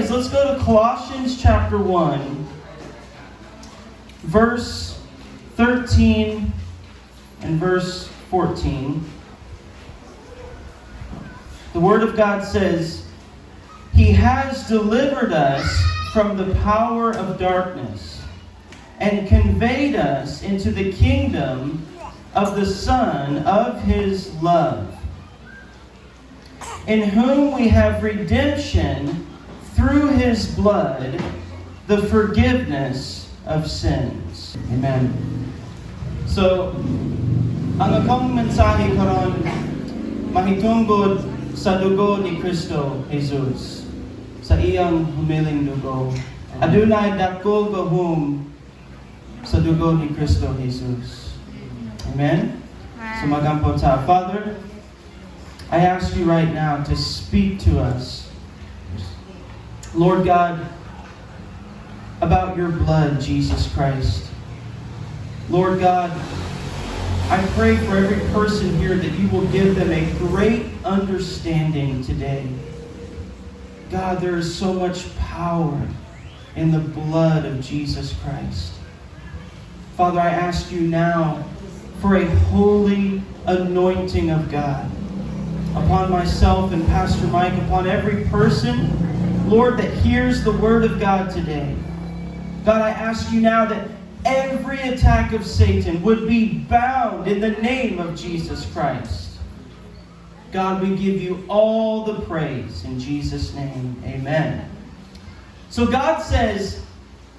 is, let's go to Colossians chapter 1, verse 13 and verse 14. The Word of God says, He has delivered us from the power of darkness and conveyed us into the kingdom of the Son of His love, in whom we have redemption through His blood, the forgiveness of sins. Amen. So, ang akong mensahe karon mahitungod sa dugo ni Kristo Jesus, sa iyang humiling dugo. Adunay dakol gahum sa dugo ni Kristo Jesus. Amen? Sumagampo ta. Father, I ask you right now to speak to us, Lord God, about your blood, Jesus Christ. Lord God, I pray for every person here that you will give them a great understanding today. God, there is so much power in the blood of Jesus Christ. Father, I ask you now for a holy anointing of God upon myself and Pastor Mike, upon every person, Lord, that hears the Word of God today. God, I ask you now that every attack of Satan would be bound in the name of Jesus Christ. God, we give you all the praise in Jesus' name. Amen. So God says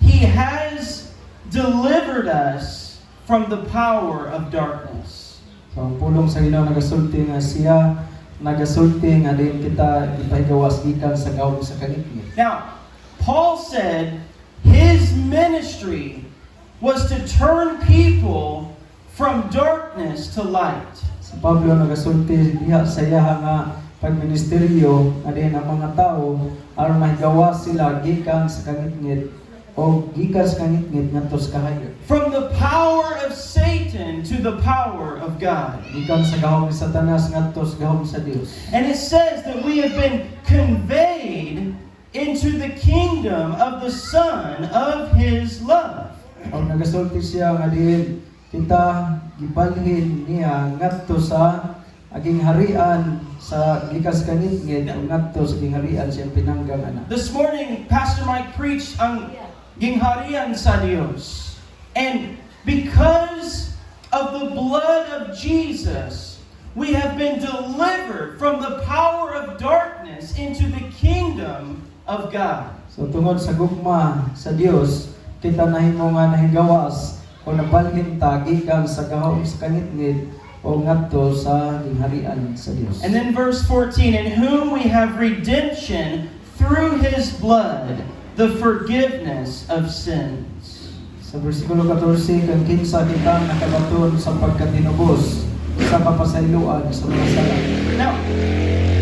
He has delivered us from the power of darkness. So ang pulong sa Ginoo nagasulti nga siya nagasulti nga din kita ipahigawas gikan sa gawom sa kanitngit. Now, Paul said his ministry was to turn people from darkness to light. Si Pablo nagasulti diha sa iya nga pagministeryo nga din ang mga tao aron mahigawas sila gikan sa kanitngit o gikan sa kanitngit ngadto sa kahayo. From the power of Satan to the power of God. Gikan sa gahom ni Satanas ngadto sa gahom sa Dios. And it says that we have been conveyed into the kingdom of the Son of His love. Ang nagasulti siya nga diin kita gibalhin niya ngadto sa aging harian sa gikas kanitngit ug ngadto sa gingharian siyang pinanggang anak. This morning, Pastor Mike preached ang gingharian sa Dios. And because of the blood of Jesus, we have been delivered from the power of darkness into the kingdom of God. So tungod sa gugma sa Dios, kita nahimo nga nahigawas o nabalhin ta gikan sa gahom sa kanitngit o ngadto sa gingharian sa Dios. And then verse 14, in whom we have redemption through His blood, the forgiveness of sins. Sa bersikulo 14 kang kinsa kita nakabaton sa pagkatinubos sa kapasayloan sa mga sala. Now,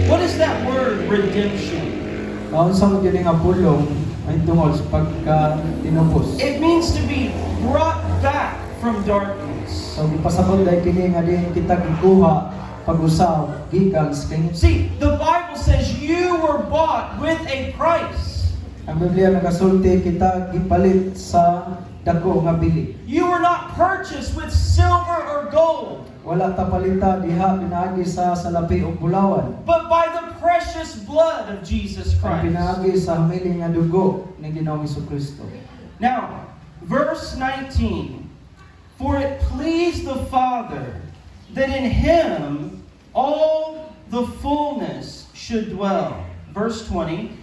what is that word, redemption? Kaon sa mo gini nga pulong ay tungod sa pagkatinubos. It means to be brought back from darkness. So gipasabot dai kini nga diin kita gikuha pag-usab gikan sa kanitngit. See, the Bible says you were bought with a price. Ang Biblia nagasulti kita gipalit sa dako nga bili. You were not purchased with silver or gold, Wala ta palita diha pinaagi sa salapi o bulawan. but by the precious blood of Jesus Ang Christ. pinaagi sa humiling nga dugo ni Ginoong Jesucristo. Now, verse 19, for it pleased the Father that in Him all the fullness should dwell. Verse 20,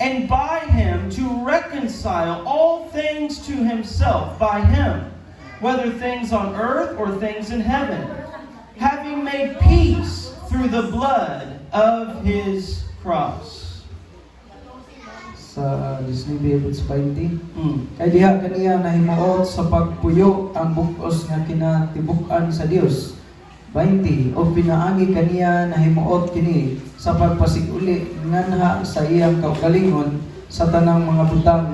and by Him to reconcile all things to Himself by Him, whether things on earth or things in heaven, having made peace through the blood of His cross. Sa Disney 20. Kay diha kaniya nahimuot sa pagpuyo ang bug-os nga kinatibuk-an sa Dios. 20 o pinaagi kaniya nahimuot kini sa pagpasiguli nganha sa iyang kaugalingon sa tanang mga butang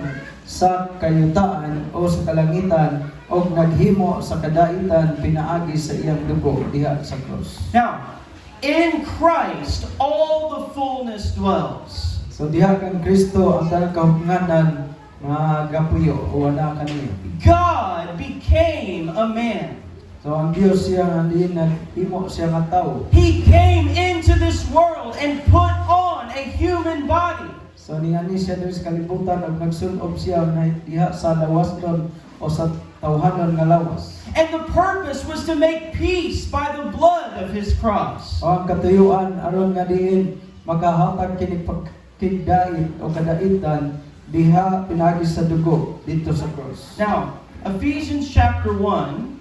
sa kayutaan o sa kalangitan o naghimo sa kadaitan pinaagi sa iyang dugo diha sa cross. Now, in Christ all the fullness dwells. So diha kang Kristo ang tanang kahugnanan nga gapuyo o wala kaniya. God became a man. So ang Dios siya nga diin nag-imo siya nga tao. He came into this world and put on a human body. So niani siya diri sa kalibutan ug nagsulob siya na diha sa lawaston o sa tawhanon nga lawas. And the purpose was to make peace by the blood of his cross. O ang katuyuan aron nga diin makahatag kini pagkigdait o kadaitan diha pinagi sa dugo dito sa cross. Now, Ephesians chapter 1,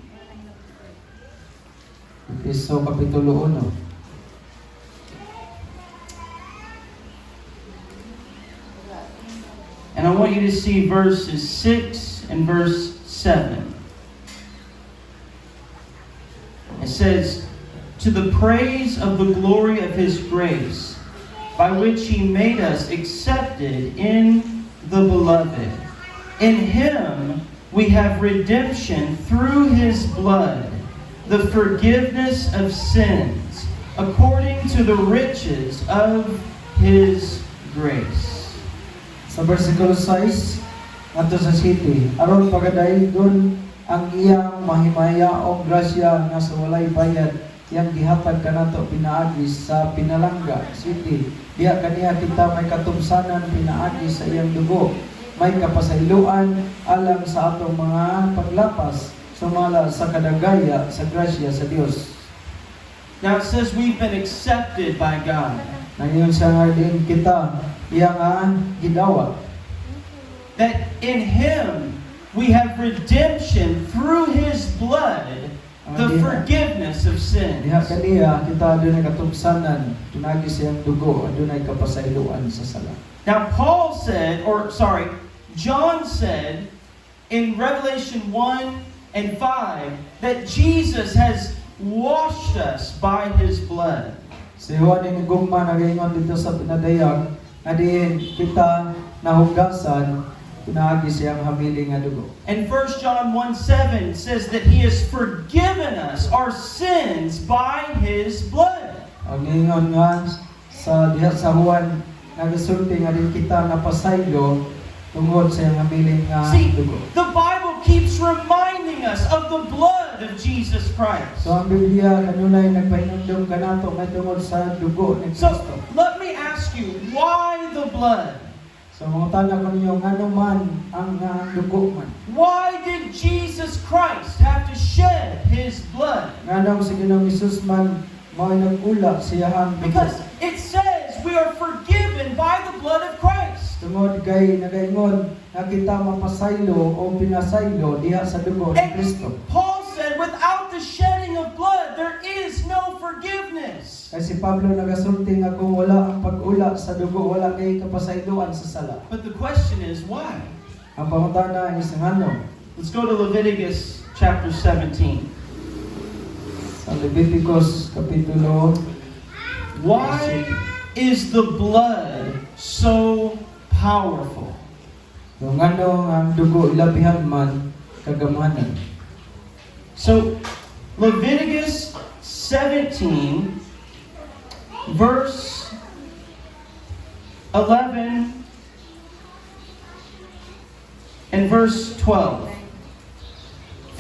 Efeso kapitulo 1. and I want you to see verses 6 and verse 7. It says, "To the praise of the glory of his grace, by which he made us accepted in the beloved. In him we have redemption through his blood, the forgiveness of sins, according to the riches of his grace." Sa versikulo 6 ngadto sa 7, aron pagadayon ang iyang mahimaya o grasya nga sa walay bayad iyang gihatag kanato pinaagi sa pinalangga. 7, diha kaniya kita may katumsanan pinaagi sa iyang dugo, may kapasayloan alang sa atong mga paglapas sumala sa kadagaya sa grasya sa Dios. Now it says we've been accepted by God. Nangiyon siya nga din kita iya nga gidawa. That in him we have redemption through his blood, the forgiveness of sins. Diha kaniya kita adunay katumsanan pinagi sa iyang dugo, adunay kapasayloan sa sala. Now John said in Revelation 1 and 5 that Jesus has washed us by his blood. Si Juan ni gugma nagaingon dito sa pinadayag nga diin kita nahugasan pinaagi siyang habiling nga dugo. And 1 John 1:7 says that he has forgiven us our sins by his blood. Ang ingon nga sa diha sa Juan nagasulti nga din kita napasaylo tungod sa iyang habiling nga See, dugo. the Bible keeps reminding us of the blood of Jesus Christ. So ang Biblia kanunay nagpahinumdum kanato may tungod sa dugo ni So, Kristo. let me ask you, why the blood? So mga tanya ko ninyo ngano man ang dugo man. Why did Jesus Christ have to shed his blood? Nganong si Ginoong Hesus man mao nag-ula siyahang dugo. Because it says we are forgiven by the blood of Christ. Tungod kay nagaingon nga kita mapasaylo o pinasaylo diha sa dugo ni And Kristo. Paul said, without the shedding of blood, there is no forgiveness. Kay si Pablo nagasulti nga kung wala ang pag-ula sa dugo wala kay kapasayloan sa sala. But the question is, why? Ang pangutana is ngano? Let's go to Leviticus chapter 17. Sa Leviticus kapitulo Why is the blood so powerful? kung ngano ang dugo ilabihan man kagamanan. So, Leviticus 17, verse 11 and verse 12.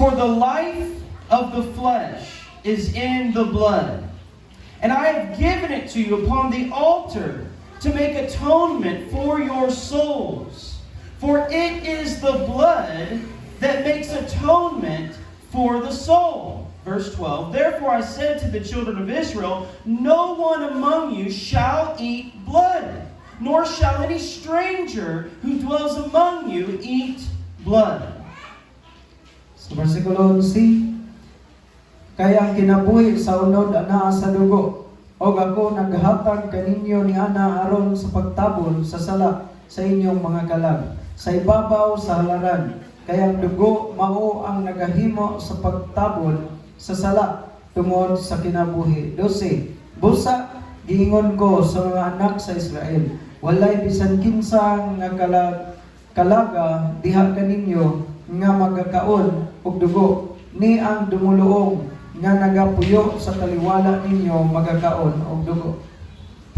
"For the life of the flesh is in the blood, and I have given it to you upon the altar to make atonement for your souls. For it is the blood that makes atonement for the soul." Verse 12, "Therefore I said to the children of Israel, no one among you shall eat blood, nor shall any stranger who dwells among you eat blood." Sa versikulo 11, kaya ang kinabuhi sa unod anaa sa dugo, o ako naghatag kaninyo ni ana aron sa pagtabon sa sala sa inyong mga kalag, sa ibabaw sa halaran. Kaya ang dugo mao ang nagahimo sa pagtabon sa sala tungod sa kinabuhi. 12, busa giingon ko sa mga anak sa Israel, walay bisan kinsa nga kalaga diha kaninyo nga magakaon og dugo, ni ang dumuluong nga nagapuyo sa taliwala ninyo magakaon og dugo.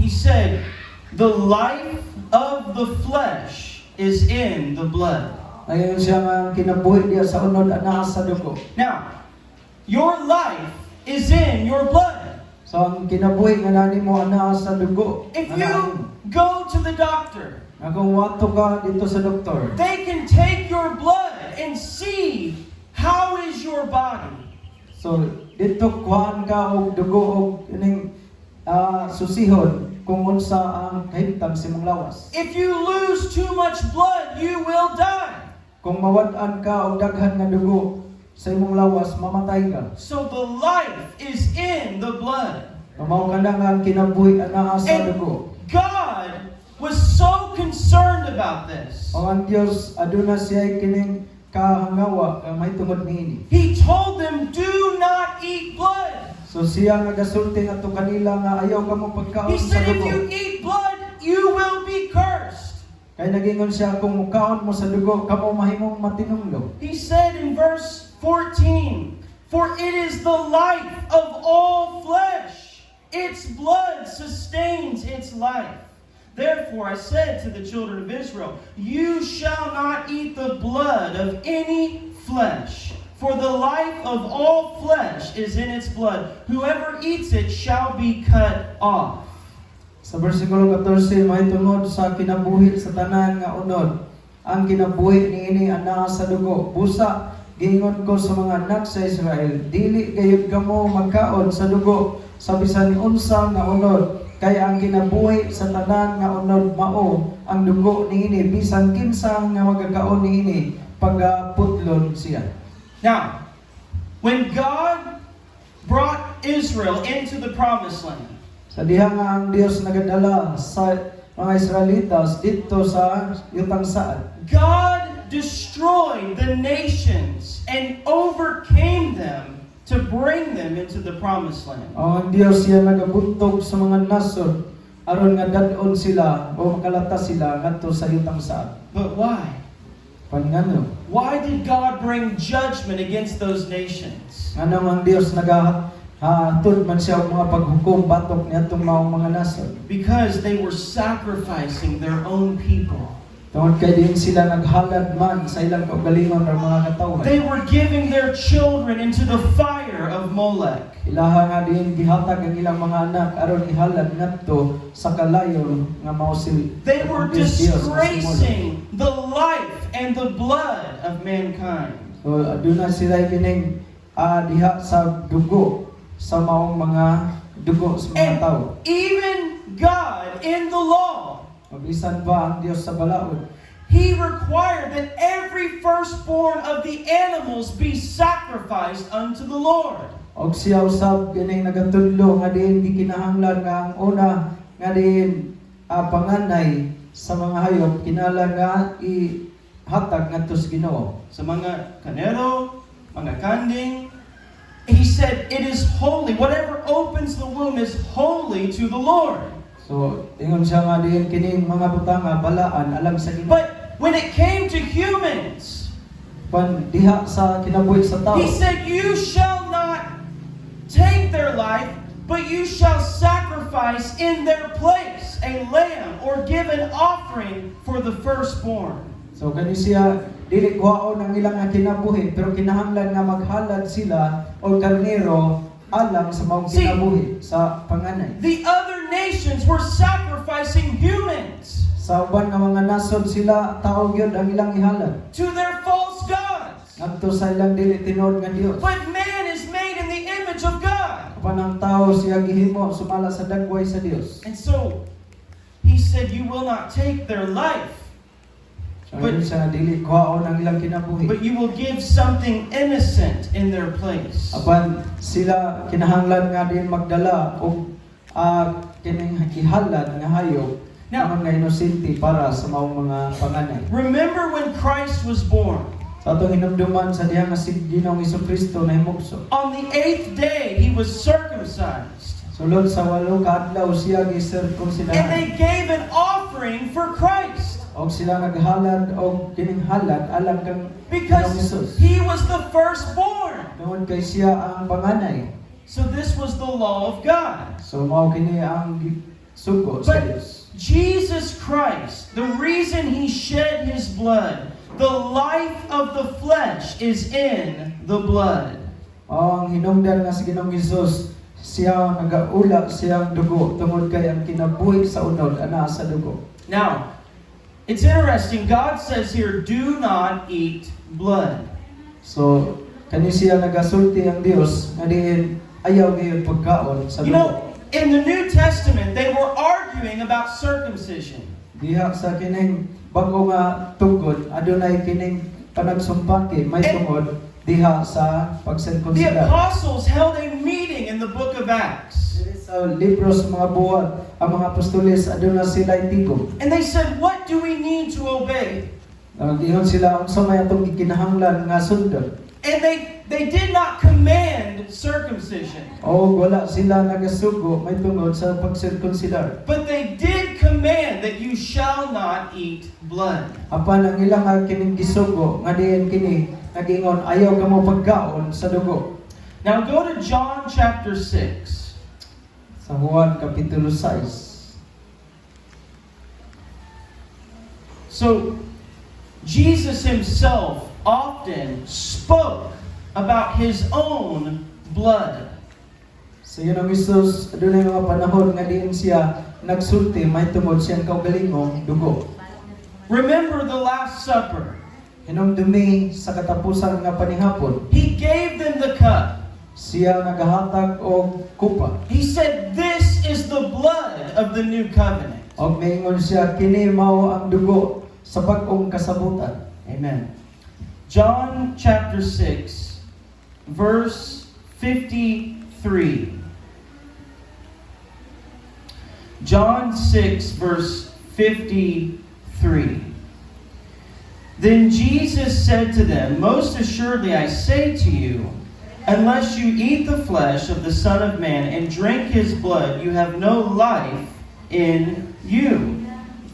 He said, The life of the flesh is in the blood. Ayon siya nga kinabuhi diya sa unod ana sa dugo. Now, your life is in your blood. So ang kinabuhi nga nani mo ana sa dugo. If you go to the doctor, Kung wato ka dito sa doktor, they can take your blood and see how is your body. so dito kuhaan ka og dugo og ining susihon kung unsa ang kahimtang sa imong lawas. If you lose too much blood, you will die. Kung mawad-an ka og daghan nga dugo sa imong lawas, mamatay ka. So the life is in the blood. Mao ka na nga ang kinabuhi ana sa And dugo. God was so concerned about this. O ang Dios aduna siya kining kahangawa ka may tungod niini. He told them, do not eat blood. So siya nga gasulti ato kanila nga ayaw ka mo pagkaon He sa said, if dugo. you eat blood, you will be cursed. Kay nagingon siya kung mukaon mo sa dugo kamo mahimong matinunglo. He said in verse 14, for it is the life of all flesh. Its blood sustains its life. Therefore I said to the children of Israel, you shall not eat the blood of any flesh, for the life of all flesh is in its blood. Whoever eats it shall be cut off. Sa versikulo 14 mahitungod sa kinabuhi sa tanan nga unod. Ang kinabuhi niini ana sa dugo. Busa giingon ko sa mga anak sa Israel, dili gayud kamo magkaon sa dugo sa bisan unsa nga unod. Kaya ang kinabuhi sa tanan nga unod mao ang dugo niini bisan kinsa nga magakaon niini pagaputlon siya. Now, when God brought Israel into the promised land, Sa diha nga ang Dios nagadala sa mga Israelitas dito sa yutang saad. God destroyed the nations and overcame them to bring them into the promised land. Ang Dios siya nagabuntog sa mga nason aron nga dadon sila o makalata sila ngadto sa yutang saad. But why? Paningano? Why did God bring judgment against those nations? Nga ang Dios nagahatod man siya og mga paghukom batok niadtong mga nason. Because they were sacrificing their own people. Tungod kay diin sila naghalad man sa ilang kaugalingon ng mga katawhan. They were giving their children into the fire of Molech. Ilaha nga diin gihatag ang ilang mga anak aron ihalad ngadto sa kalayon nga mao si They were Dios nga si Molech. disgracing the life and the blood of mankind. So aduna sila kining diha sa dugo sa maong mga dugo sa mga And tao. even God in the law, Mabisan pa ang Dios sa balaod. He required that every firstborn of the animals be sacrificed unto the Lord. Og siya usab kining nagatudlo nga diin di kinahanglan nga ang una nga diin panganay sa mga hayop kinahanglan nga ihatag ngadto sa Ginoo. Sa mga kanero, mga kanding, He said, it is holy. Whatever opens the womb is holy to the Lord. So ingon siya nga diin kining mga butanga balaan alam sa Ginoo. But when it came to humans, Pan diha sa kinabuhi sa tao. He said, you shall not take their life, but you shall sacrifice in their place a lamb or give an offering for the firstborn. So kani siya dili kuhaon ang ilang nga kinabuhi pero kinahanglan nga maghalad sila og karnero alang sa maong See, kinabuhi sa panganay. The other nations were sacrificing humans Sa uban nga mga nasod sila tao gyud ang ilang ihalad to their false gods. ngadto sa ilang dili tinuod nga Dios. But man is made in the image of God. Apan ang tao siya gihimo sumala sa dagway sa Dios. And so, He said, you will not take their life, So yun siya dili kuhaon ang ilang kinabuhi. but you will give something innocent in their place. Apan sila kinahanglan nga din magdala og kining ihalad nga hayop Now- naman nga inosente para sa maong mga panganay. Remember when Christ was born. Sa atong hinumduman sa diha nga si Ginoong Hesukristo na himugso. On the 8th day, He was circumcised. Sulod sa 8 ka adlaw siya And gisirkumsidahan. they gave an offering for Christ. Og sila naghalad og kining halad alang kang Ginoong Because Hesus. He was the firstborn. Tungod kay siya ang panganay. So this was the law of God. So mao kini ang sugo sa But Dios. Jesus Christ, the reason He shed His blood, the life of the flesh is in the blood. Ang hinungdan nga si Ginoong Hesus, siya nagaula siyang dugo tungod kay ang kinabuhi sa unod ana sa dugo. Now, it's interesting. God says here, "Do not eat blood." So kani siya nagasulti ang Dios nga diin ayaw gyud pagkaon sa You dugo. know, in the New Testament, they were arguing about circumcision. Diha sa kining bago nga tugod adunay kining panagsumpaki may tungod diha sa The pagsirkunsidar. apostles held a meeting in the book of Acts. Dili sa libro sa mga buhat ang mga apostoles aduna sila tigom. And they said, "What do we need to obey?" Ingon sila unsa may atong gikinahanglan nga sundon. And they did not command circumcision, O wala sila nagasugo may tungod sa pagsirkunsidar. but they did command that you shall not eat blood. Apan ang ilang nga kining gisugo nga diin kini nagingon ayaw kamo pagkaon sa dugo. Now go to John chapter 6. Sa Juan kapitulo 6. So, Jesus Himself often spoke about His own blood. So yun ang Hesus, adunay mga panahon nga diin siya nagsulti may tungod siyang kaugalingong dugo. Remember the Last Supper. Hinumdumi sa katapusan nga panihapon, He gave them the cup. siya nagahatag og kupa. He said, "This is the blood of the new covenant." Og maingon siya kini mao ang dugo sa bag-ong kasabutan. Amen. John chapter 6, verse 53. John 6, verse 53. Then Jesus said to them, "Most assuredly I say to you, unless you eat the flesh of the Son of Man and drink His blood, you have no life in you."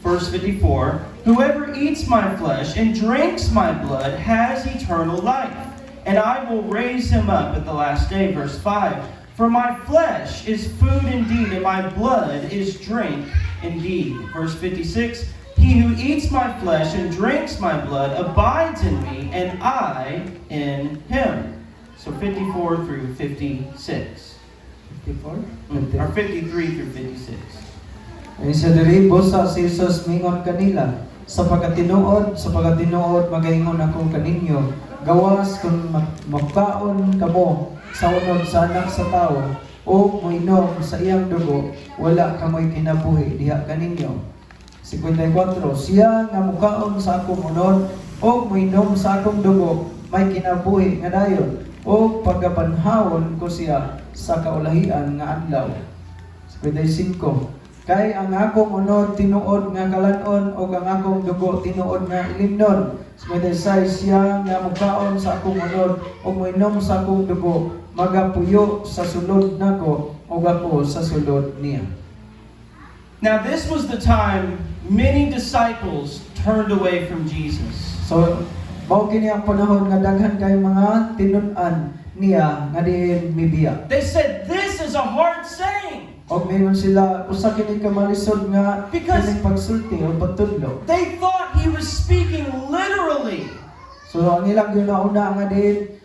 Verse 54, "Whoever eats my flesh and drinks my blood has eternal life, and I will raise him up at the last day." Verse 5, "For my flesh is food indeed, and my blood is drink indeed." Verse 56, "He who eats my flesh and drinks my blood abides in me, and I in him." So 54 through 56. 54? Or 53 through 56. Ay sa diri bosa si Jesus mingon kanila, sa pagkatinuod magaingon ako kaninyo, gawas kung magkaon kamo sa unod sa anak sa tao o moinom sa iyang dugo, wala kamoy kinabuhi diha kaninyo. 54, siya nga mukaon sa akong unod o moinom sa akong dugo, may kinabuhi nga dayon o pagabanhawon ko siya sa kaulahian nga adlaw. 55, kay ang akong unod tinuod nga kalanon o ang akong dugo tinuod nga ilimnon. 56, siya nga mukaon sa akong unod o moinom sa akong dugo, magapuyo sa sulod nako o ako sa sulod niya. Now this was the time many disciples turned away from Jesus. So, mao kini ang panahon nga daghan kay mga tinun-an niya nga diin mibiya. They said, "This is a hard saying." Og mayroon sila usa kini ka malisod nga Because- kining pagsulti o pagtudlo. They thought He was speaking literally. So ang ilang ginauna nga diin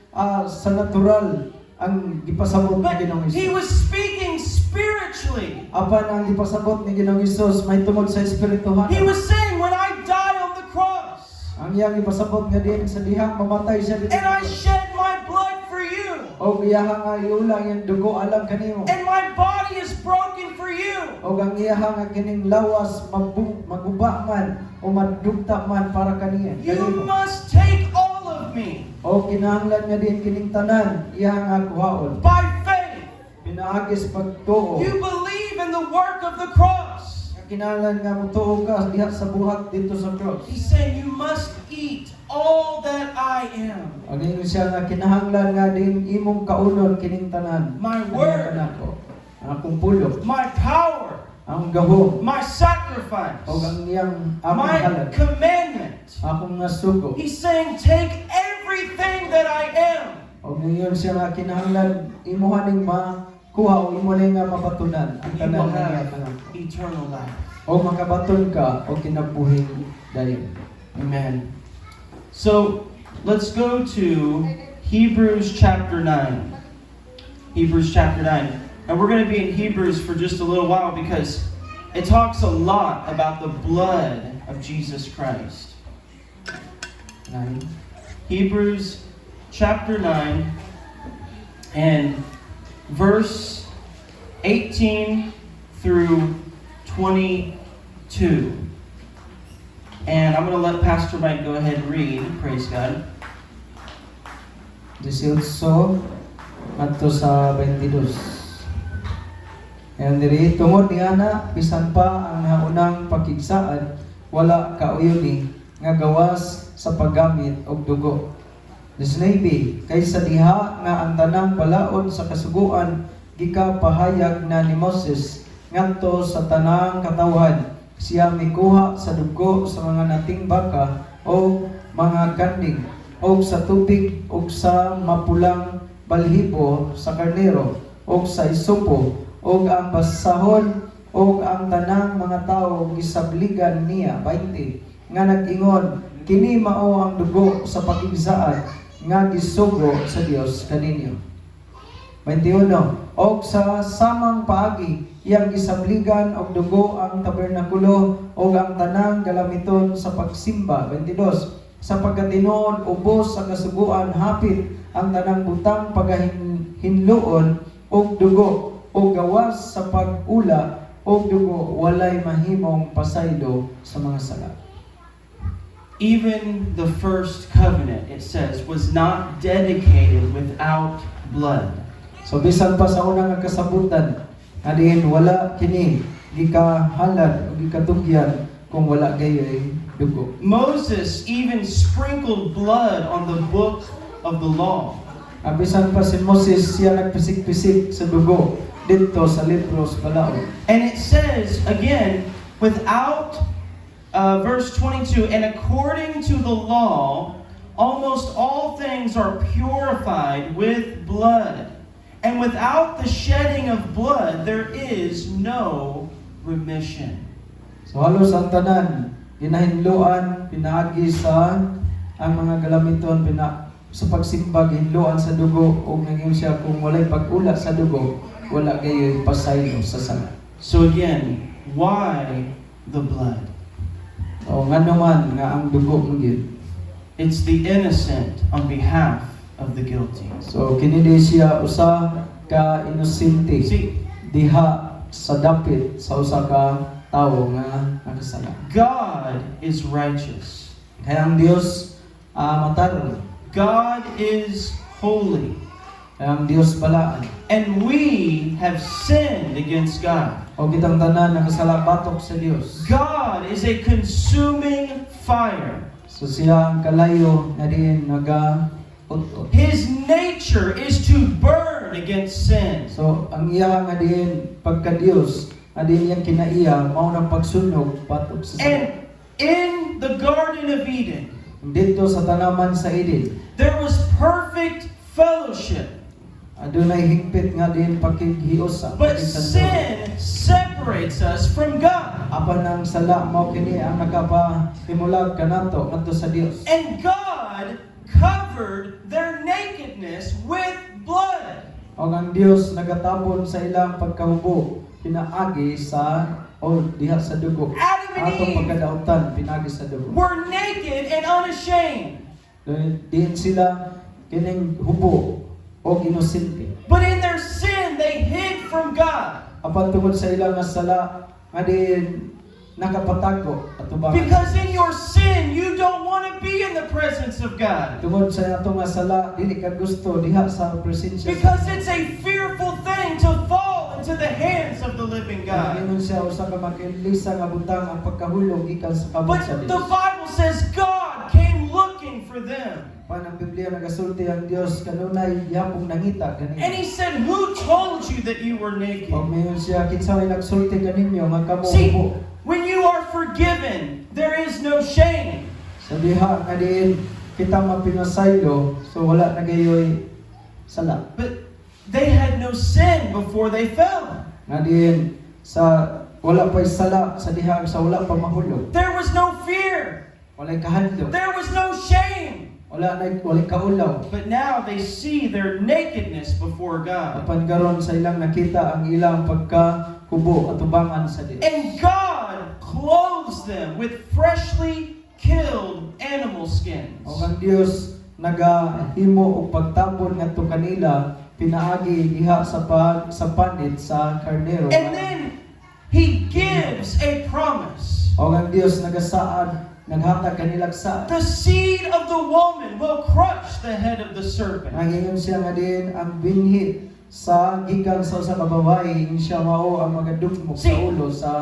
sa natural ang gipasabot ni But Ginoong He Hesus. was speaking spiritually. Apan ang gipasabot ni Ginoong Hesus may tungod sa espirituhan. He was saying, "When I die on the cross, Ang iyang gipasabot nga diin sa dihang mamatay siya dito. and I shed my blood for you, Og iyang nga iulang yung dugo alam kanimo. and my body is broken for you, Og ang iyang nga kining lawas maguba man o madugta man para kaniya. you Kanimo. must take all of me O kinahanglan nga din kining tanan iyang nga kuhaon. by faith." Pinaagis pagtuo. You believe in the work of the cross. Kinahanglan nga mutuo ka diha sa buhat dito sa cross. He's saying, "You must eat all that I am. Ang ingon siya nga kinahanglan nga din imong kaunon kining tanan. My Ang word. nako. Ang akong pulo, My power, ang gahom, my sacrifice, o ang iyang among my halad, commandment." akong nasugo. He's saying, "Take everything that I am." O ngayon siya nga kinahanglan imuhaning makuha o imo lang nga mapatunan ang You tanan will nga have tanan. eternal life. O o makabaton ka o kinabuhing dayon. Amen. So, let's go to Hebrews chapter 9. Hebrews chapter 9. And we're going to be in Hebrews for just a little while because it talks a lot about the blood of Jesus Christ. 9. Hebrews chapter 9 and verse 18 through 22. And I'm going to let Pastor Mike go ahead and read. Praise God. 18 adto sa 22. Ayan diri, tungod niana, bisan pa ang naunang pakigsaan, wala kauyoni nga gawas sa paggamit og dugo. 19. Kaysa diha nga ang tanang balaod sa kasuguan gikapahayag na ni Moses ngadto sa tanang katawhan, siya mikuha sa dugo sa mga nating baka o mga kanding o sa tubig o sa mapulang balhibo sa karnero o sa isupo o ang basahon o ang tanang mga tao gisabligan niya. 20. Nga nag-ingon, kini mao ang dugo sa pakigsaan nga gisugo sa Dios kaninyo. 21. Og sa samang paagi iyang gisabligan og dugo ang tabernakulo og ang tanang galamiton sa pagsimba. 22. Sapagkat tinuod ubos sa kasuguan hapit ang tanang butang pagahinluon og dugo o gawas sa pag-ula o dugo walay mahimong pasaylo sa mga sala. Even the first covenant, it says, was not dedicated without blood. So bisan pa sa unang kasabutan, adiin wala kini gikahalad o gikatugyan kung wala gayoy dugo. Moses even sprinkled blood on the book of the law. Bisan pa si Moses siya nagpisik-pisik sa dugo dito sa libro sa balaod. And it says, again, without, verse 22, and according to the law, almost all things are purified with blood. And without the shedding of blood, there is no remission. So halos ang tanan, ginahinluan, pinaagi sa ang mga galamiton, sa pagsimba, hinluan sa dugo, o naging siya kung walay pag-ula sa dugo, wala kayo pasaylo sa sala. So again, why the blood? O nga naman nga ang dugo mo yun. It's the innocent on behalf of the guilty. So kinindi siya usa ka inosente See, diha sa dapit sa usa ka tawo nga nakasala. God is righteous. Kaya ang Dios matarong. God is holy. Kaya ang Dios balaan. And we have sinned against God. O kitang tanan nakasala batok sa Dios. God is a consuming fire. So siya ang kalayo na din naga-ut-ut. His nature is to burn against sin. So ang iya nga din pagka Dios, adin yang kinaiya mao nang pagsunog batok sa sala. And in the Garden of Eden, Dito sa tanaman sa Eden, there was perfect fellowship. adunay higpit nga din pakighiusa. But sin separates us from God. Apan ang sala mao kini ang nakapahimulag kanato ngadto sa Dios. And God covered their nakedness with blood. O ang Dios nagatabon sa ilang pagkahubo pinaagi sa o diha sa dugo. Adam and Atong Eve pagkadautan pinaagi sa dugo. were naked and unashamed. Diin sila kining hubo o inosente. But in their sin, they hid from God. Apan tungod sa ilang nga sala nga din nakapatago atubangan. Because in your sin, you don't want to be in the presence of God. Tungod sa ato nga sala dili ka gusto diha sa presensya. Because it's a fearful thing to fall into the hands of the living God. Ingon siya usa ka makilisa nga butang ang pagkahulog gikan sa kabot But sa the Dios. Bible says God came looking for them. Pan ang Biblia nagasulti ang Dios kanunay yapong nangita And kanina. He said, who told you that you were naked? Og mayon siya kinsa may nagsulti kaninyo nga kamo See, hubo. when you are forgiven, there is no shame. Sa diha nga din kita mapinasaylo so wala na gayoy sala. But they had no sin before they fell. Nga din sa wala pa'y sala sa diha sa wala pa mahulog. There was no fear. Walay kahadlok. There was no shame. Walay kaulaw. But now they see their nakedness before God. Apan karon sa ilang nakita ang ilang pagkakubo at tubangan sa Dios. And God clothes them with freshly killed animal skins. O ang Dios nagahimo og pagtapon ngadto kanila pinaagi diha sa panit sa karnero. And then He gives a promise. O ang Dios nagasaad naghatag kanilang saad. The seed of the woman will crush the head of the serpent. Nangingon siya nga din ang binhi sa gikan sa usa ka babae siya mao ang magadugmok sa ulo sa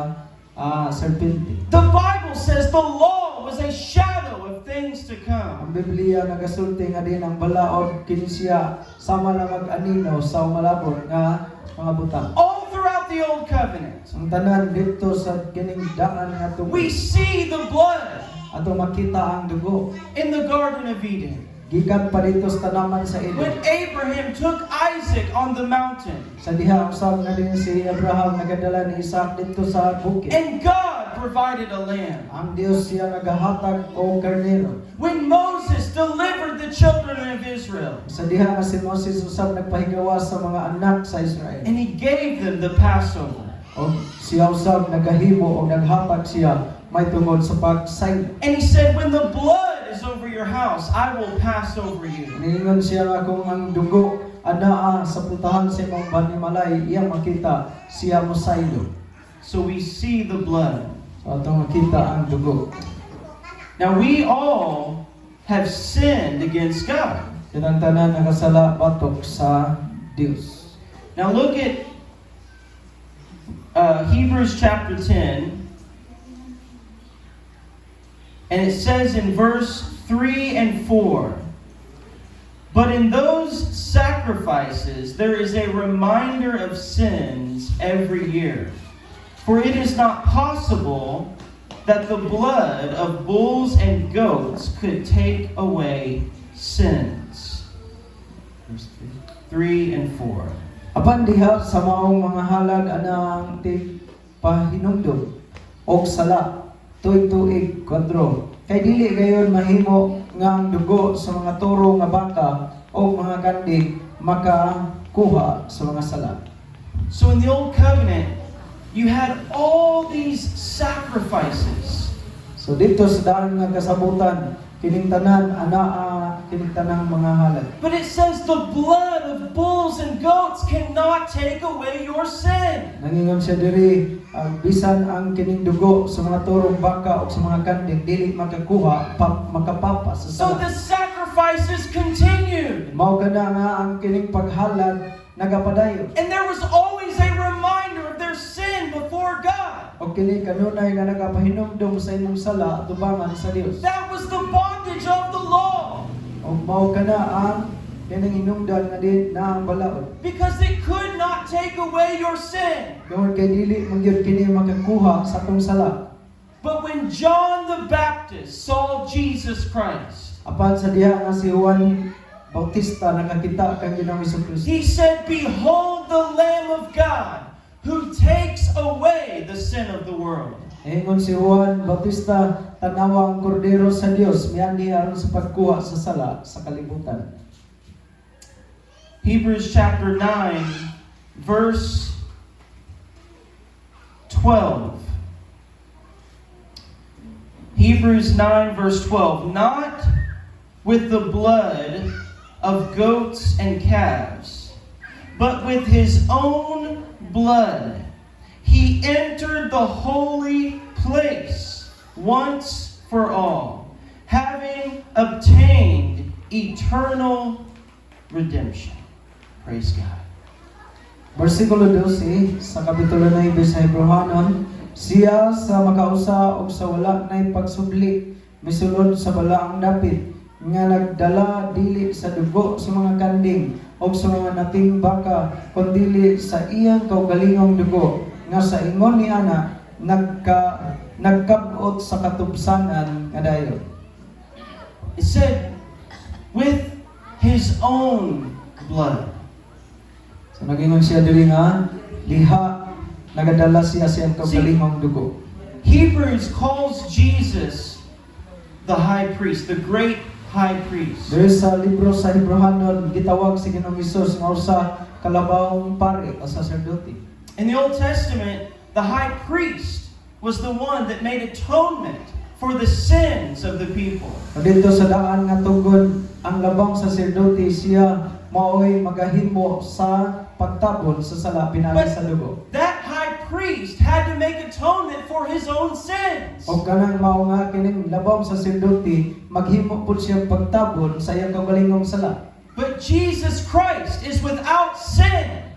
serpente. The Bible says the law was a shadow of things to Ang come. Biblia nagasulti nga din ang balaod kini siya sama lang mag-anino sa umalabot nga mga butang. All throughout the Old Covenant, Ang tanan dito sa kining daan nga we see the blood ato makita ang dugo in the Garden of Eden. gikan pa dito sa tanaman sa When Eden. Abraham took Isaac on the mountain, Sa diha usab na din si Abraham nagadala ni Isaac dito sa bukid. and God provided a lamb. Ang Dios siya nagahatag o karnero. When Moses delivered the children of Israel, Sa diha nga si Moses usab nagpahigawa sa mga anak sa Israel. and he gave them the Passover. O siya usab nagahimo o naghatag siya may tungod sa pagsaylo. And he said, when the blood is over your house, I will pass over you. Niingon siya nga kung ang dugo anaa sa putahan sa imong banimalay iya makita siya mo saylo. So we see the blood. So ato makita ang dugo. Now we all have sinned against God. Kinang tanan nakasala batok sa Dios. Now look at Hebrews chapter 10. And it says in verse 3 and 4, but in those sacrifices there is a reminder of sins every year. For it is not possible that the blood of bulls and goats could take away sins. Verse 3 and 4. Apan diha sa maong mga halad anang pahinumdum og sala tuig-tuig kwadro. Kay dili gayon mahimo nga ang dugo sa mga toro nga baka o mga kandig makakuha sa mga sala. So in the Old Covenant, you had all these sacrifices. So dito sa daan nga kasabutan kining tanan anaa kining tanang mga halad. But it says the blood of bulls and goats cannot take away your sin. Nangingon siya diri bisan ang kining dugo sa mga turong baka o sa mga kandig dili makakuha makapapa sa So sala. the sacrifices continued. Mao kana nga ang kining paghalad nagapadayon. And there was always a reminder of their sin before God. O kini kanunay nga nagapahinumdum sa imong sala tubangan sa Dios. That was the bondage of the law. O mao kana ang kining hinungdan nga din na ang balaod. Because it could not take away your sin. Tungod kay dili man gyud kini makakuha sa atong sala. But when John the Baptist saw Jesus Christ, Apan sa diha nga si Juan Bautista nakakita kang Ginoong Hesukristo. he said, behold the Lamb of God who takes away the sin of the world. Ingon si Juan Bautista, tanawa ang kordero sa Dios miandi aron sa pagkuha sa sala sa kalibutan. Hebrews chapter 9, verse 12. Hebrews 9, verse 12. Not with the blood of goats and calves, but with his own blood he entered the holy place once for all, having obtained eternal redemption. Praise God. Versikulo 12 sa kapitulo 9 sa Hebrehanon, siya sa makausa og sa wala nay pagsubli misulod sa balaang dapit nga nagdala dili sa dugo sa mga kanding o sa mga nating baka kundi sa iyang kaugalingong dugo nga sa ingon ni ana nagkabot sa katubsanan nga dayon. It said, with his own blood. So nagingon siya diri nga liha nagadala siya siyang kaugalingong dugo. Hebrews calls Jesus the high priest, the great high priest. Dahil sa libro sa Hebrehanon, gitawag si Ginoong Hesus nga usa kalabawong pare o sacerdote. In the Old Testament, the high priest was the one that made atonement for the sins of the people. Dito sa daan nga tungod ang labang sacerdote siya mao'y magahimo sa pagtabon sa sala pinagi sa dugo. That high priest had to make atonement for his own sins. O kanang mao nga kining labang sacerdote maghimo pud siya pagtabon sa iyang kaugalingong sala. But Jesus Christ is without sin.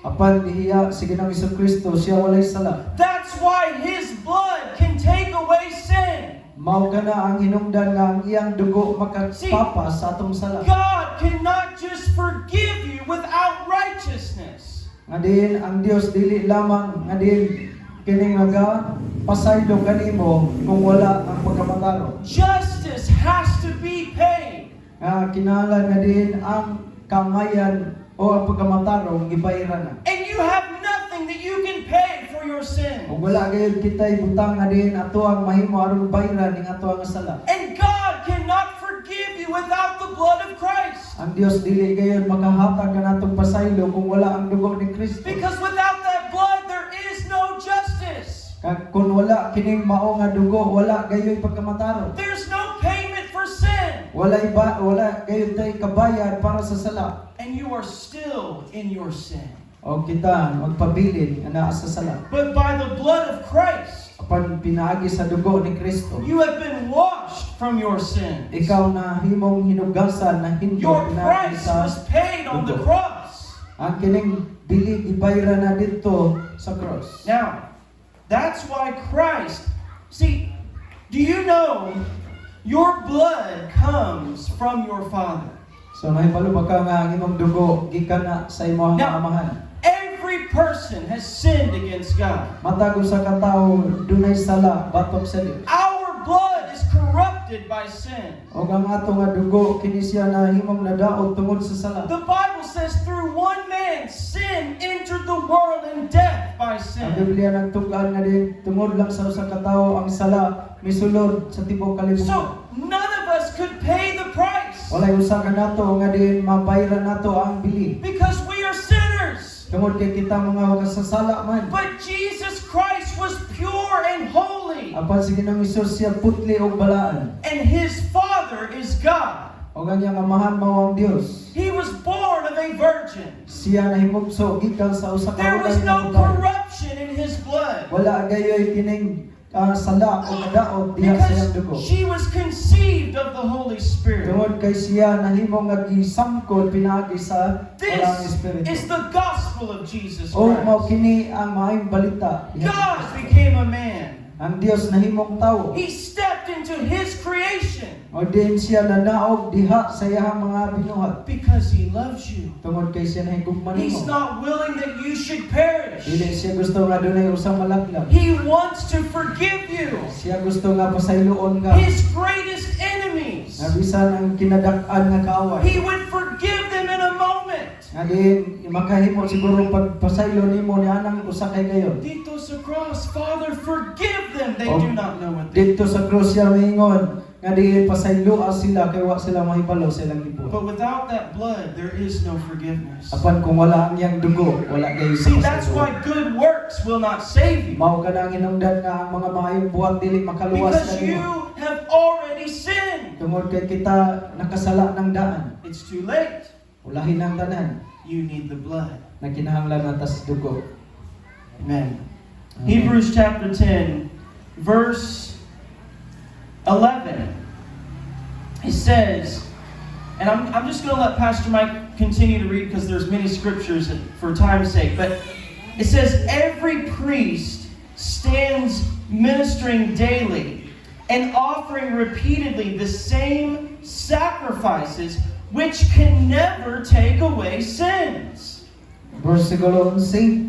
Apan dihiya si Ginoong Jesucristo siya walay sala. That's why his blood can take away sin. Mao kana ang hinungdan nga ang iyang dugo makapapa sa atong sala. God cannot just forgive you without righteousness. Nga din ang Dios dili lamang nga din kining naga pasaylo kanimo kung wala ang pagkamataro. Justice has to be paid. Nga kinahanglan nga din ang kamayan o ang pagkamataro gibayaran na. And you have nothing that you can pay for your sin. Kung wala gayud kitay butang nga din ato ang mahimo aron bayaran ning ato ang sala. And God cannot forgive you without the blood of Christ. Ang Dios dili gayud makahatag kanatong pasaylo kung wala ang dugo ni Kristo. Because without that blood, there is no justice. Kag kung wala kining mao nga dugo, wala gayoy pagkamataro. There's no payment for sin. Wala gayud tay kabayad para sa sala. And you are still in your sin. O kita magpabilin nga naa sa sala. But by the blood of Christ, Apan pinaagi sa dugo ni Kristo, you have been washed from your sin. ikaw na himong hinugasan na hindi Your pinaagi price sa was paid on the dugo. cross. Ang kining bili gibayran na dito sa cross. Now, that's why Christ, see, do you know your blood comes from your Father? So nahibalo ba ka nga ang imong dugo gikan na sa imong Now, amahan? every person has sinned against God. Matag sa katawo dunay sala batok sa Dios. Our blood is corrupted by sin. O ang ato nga dugo kini siya na himong nadaot tungod sa sala. The Bible says through one man sin entered the world and death by Ang sin. Biblia nagtugan nga din tungod lang sa usa ka tawo ang sala misulod sa tibuok kalibutan. So none of us could pay the price Walay usa ka nato nga din mabayran nato ang bili. because we are sinners. Tungod kay kita mga makasasala man. But Jesus Christ was pure and holy, Apan si Ginoong Hesus siya putli og balaan. and his Father is God. O ganyang amahan mao ang Dios. He was born of a virgin. Siya nahimugso gikan sa usa ka There was ulay no nga babae. corruption in his blood Wala gayoy kining sala o kadaot diha sa iyang dugo. because she was conceived of the Holy Spirit. Tungod kay siya nahimong nga gisamkod pinaagi sa This Walang Espiritu. is the gospel of Jesus O mao Christ. kini ang maayong balita. God became a man. Ang Dios nahimong tawo. He stepped into his creation O din siya nanaog diha sa iyang mga binuhat. because he loves you. Tungod kay siya nahigugman He's nimo. not willing that you should perish. Dili siya gusto nga dunay usang malaglag. He wants to forgive you. Siya gusto nga pasayloon nga. His greatest enemies. Nga bisan ang kinadak-an nga kaaway. He would forgive them in a moment. Nga din makahimo siguro pagpasaylo nimo ni anang usa kay gayon. Dito sa cross, Father, forgive them. They Oh. do not know what they do. Dito sa krus siya miingon nga di pasayloa sila kay wa sila mahibalo sa ilang But gibot. without that blood, there is no forgiveness. Apan kung wala ang iyang dugo, wala kayo sa See, that's pasaylo. why good works will not save you. Mao ka na ang hinungdan nga ang mga maayong buhat dili makaluwas Because na you nimo. have already sinned. Tungod kay kita nakasala ng daan. It's too late. Ulahin ang tanan You need the blood. na kinahanglan natas dugo. Amen. Amen. Hebrews chapter 10, verse 11. It says, and I'm just going to let Pastor Mike continue to read because there's many scriptures for time's sake. But it says, every priest stands ministering daily and offering repeatedly the same sacrifices which can never take away sins. Versikulo 11.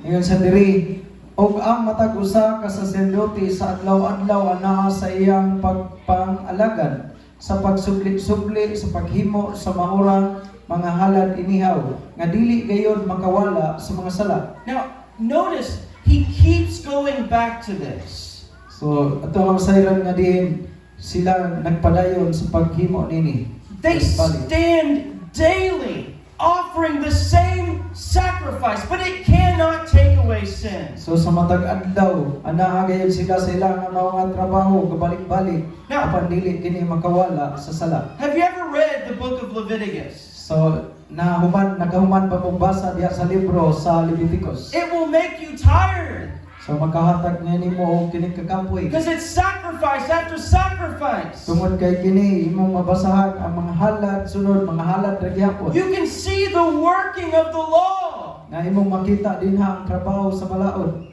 Ingon sa diri, og ang matag usa ka saserdote sa adlaw-adlaw anaa sa iyang pagpangalagan sa pagsubli-subli sa paghimo sa mahurang mga halad inihaw nga dili gayon makawala sa mga sala. Now, notice he keeps going back to this. So ato ang sayran nga din sila nagpadayon sa paghimo nini. They Balik. stand daily offering the same sacrifice, but it cannot take away sin. So sa matag adlaw, anaa gayud sila sa ilang mga trabaho kabalik-balik Now- apan dili kini makawala sa sala. Have you ever read the book of Leviticus? So nakahuman pa mong basa diha sa libro sa Leviticus. It will make you tired So makahatag nga nimo og kini kakampoy. because it's sacrifice after sacrifice. Tungod kay kini imong mabasahan ang mga halad sunod mga halad ra gyapon. You can see the working of the law, Nga imong makita dinha ang trabaho sa balaod.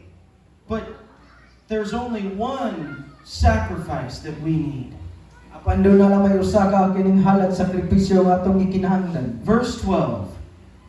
but there's only one sacrifice that we need. Apan doon na lang may usa ka kining halad sakripisyo nga atong gikinahanglan. Verse 12.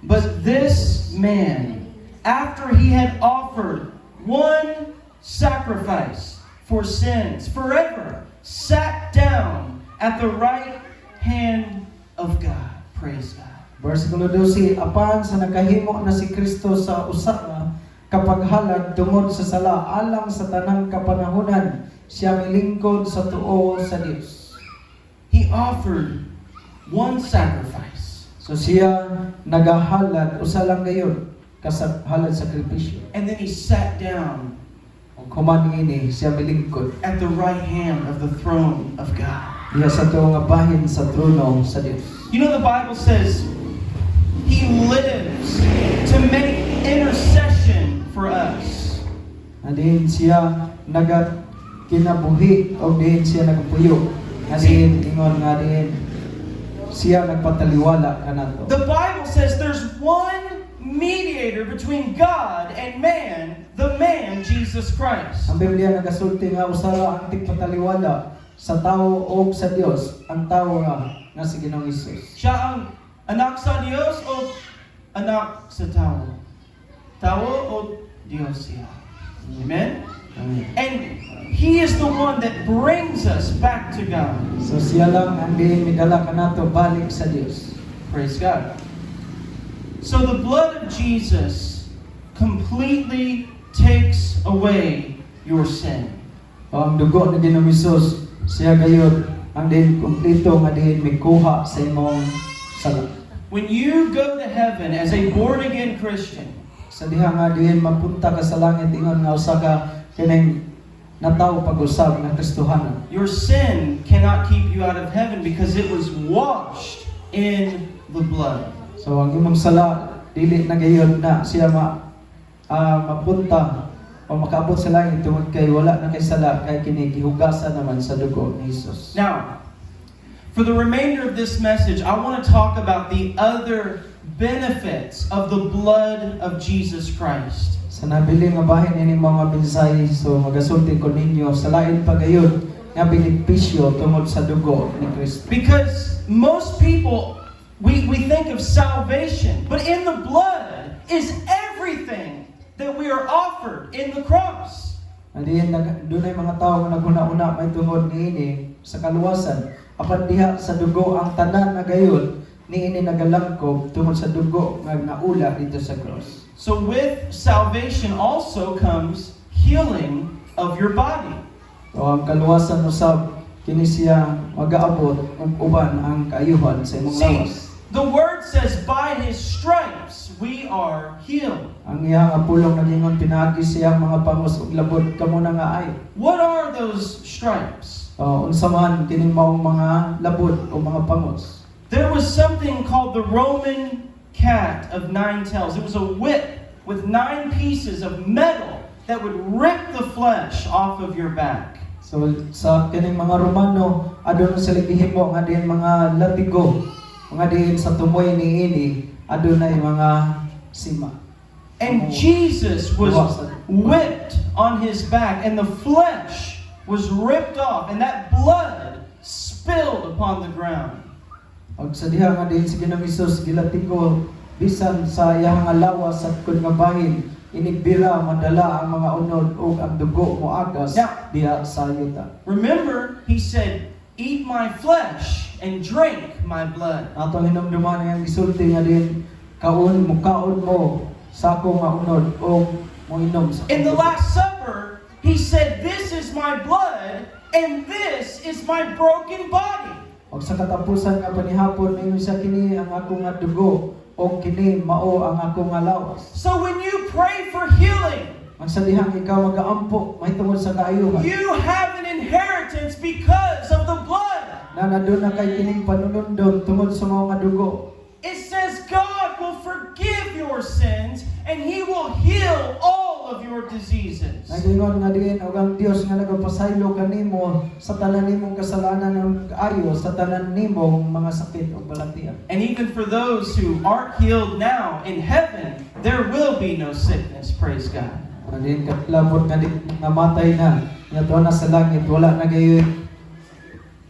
But this man, after he had offered one sacrifice for sins forever, sat down at the right hand of God. Praise God. Versikulo 12, apan sa nakahimo na si Kristo sa usa nga kapaghalad tungod sa sala alang sa tanang kapanahunan, siya milingkod sa tuo sa Dios. He offered one sacrifice, So siya nagahalad usa lang gayon halad sakripisyo. and then he sat down Ug human ini siya milingkod at the right hand of the throne of God. diha sa tuo nga bahin sa trono sa Dios. You know, the Bible says he lives to make intercession for us. Adin siya kinabuhi o din siya nagpuyo. Adin ingon nga din siya nagpataliwala kanato. The Bible says there's one mediator between God and man, the man Jesus Christ. Ang Biblia nagasulti nga usara ang tigpataliwala sa tao o sa Dios, ang tao nga si Ginoong Hesus. Siya ang anak sa Diyos o anak sa tao? Tao o Diyos siya? Amen? Amen. And he is the one that brings us back to God. So siya lang ang diin midala kanato balik sa Dios. Praise God. So the blood of Jesus completely takes away your sin. O ang dugo ni Ginoong Hesus, siya gayud ang diin kumpleto nga diin mikuha sa imong sala. When you go to heaven as a born-again Christian, Sa diha nga diin mapunta ka sa langit ingon nga usa ka kining nataw pag-usab nga Kristohanon. your sin cannot keep you out of heaven because it was washed in the blood. So ang imong sala dili na gayon na siya mapunta o makaabot sa langit tungod kay wala na kay sala kay kini gihugasan naman sa dugo ni Hesus. Now, for the remainder of this message, I want to talk about the other benefits of the blood of Jesus Christ. Sa nabiling nga bahin ini mga mensahe so magasulti ko ninyo sa lain pa gayon nga benepisyo tungod sa dugo ni Kristo. Because most people, we think of salvation, but in the blood is everything that we are offered in the cross. Adiyan dunay mga tawo nga naghuna-una may tungod niini sa kaluwasan. Apan diha sa dugo ang tanan na gayon niini nagalangkob tungod sa dugo nga naula dito sa cross. So with salvation also comes healing of your body. O ang kaluwasan usab kini siya magaabot ug uban ang kaayuhan sa imong See, lawas. the word says, by his stripes we are healed. Ang iyang apulong nagingon pinaagi siyang mga pangos ug labod kamo na nga ay. What are those stripes? Unsa man kining maong mga labod o mga pangos. There was something called the Roman cat of 9 tails. It was a whip with 9 pieces of metal that would rip the flesh off of your back. So sa kining mga Romano adun sila gihimo nga diin mga latigo mga diin sa tumoy niini adunay mga sima. And Jesus was whipped on his back, and the flesh was ripped off, and that blood spilled upon the ground. Og sa diha nga diin si Ginoong Hesus gilatigo bisan sa iyang nga lawas at kun nga bahin inigbira madala ang mga unod ug ang dugo moagas diha sa yuta. Remember, he said, "Eat my flesh and drink my blood." Atong hinumduman nga gisulti nga din kaon mo sa ako nga unod o moinom sa In the dugo. Last Supper, he said, "This is my blood, and this is my broken body." Og sa katapusan nga panihapon ninyo siya kini ang ako nga dugo o kini mao ang ako nga lawas. So when you pray for healing, Ang sa dihang ikaw magaampo mahitungod sa kaayuhan. you have an inheritance because of the blood. Na nadun na kay kining panunundon tungod sa mga dugo. It says God will forgive your sins and He will heal all of your diseases. Nagingon nga diin og ang Dios nga nagapasaylo kanimo sa tanan nimong kasalanan ng kaayo sa tanan nimong mga sakit ug balatian. And even for those who aren't healed now, in heaven, there will be no sickness, praise God. Adin katlabot nga namatay na ngadto na sa langit wala na gayon.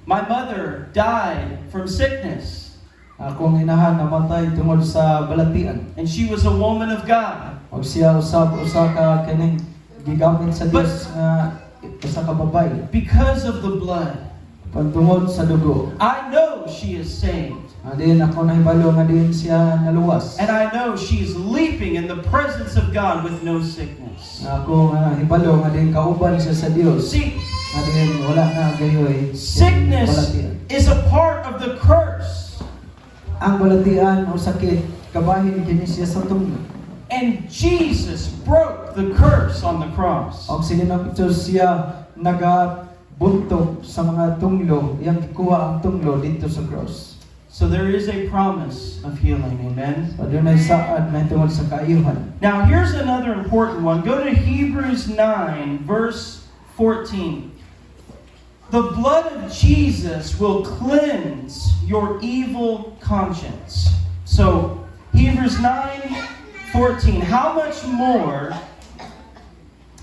My mother died from sickness, Akong inahan namatay tungod sa balatian. and she was a woman of God. Og siya usa ka kining gigamit sa Dios nga usa ka babae Because of the blood, pagtungod sa dugo. I know she is saved. Adin ako nahibalo nga din siya naluwas. And I know she is leaping in the presence of God with no sickness. Ako nahibalo nga din kauban siya sa Dios. See, Adin wala na gayoy sickness balatian. is a part of the curse. Ang balatian o sakit kabahin kini siya sa tunglo. And Jesus broke the curse on the cross. Og sininong ito siya nagabuntog sa mga tunglo, iyang gikuha ang tunglo dito sa cross. So there is a promise of healing, amen? So doon ay saad na tungod sa kaayuhan. Now here's another important one. Go to Hebrews 9, verse 14. The blood of Jesus will cleanse your evil conscience. So, Hebrews 9:14. How much more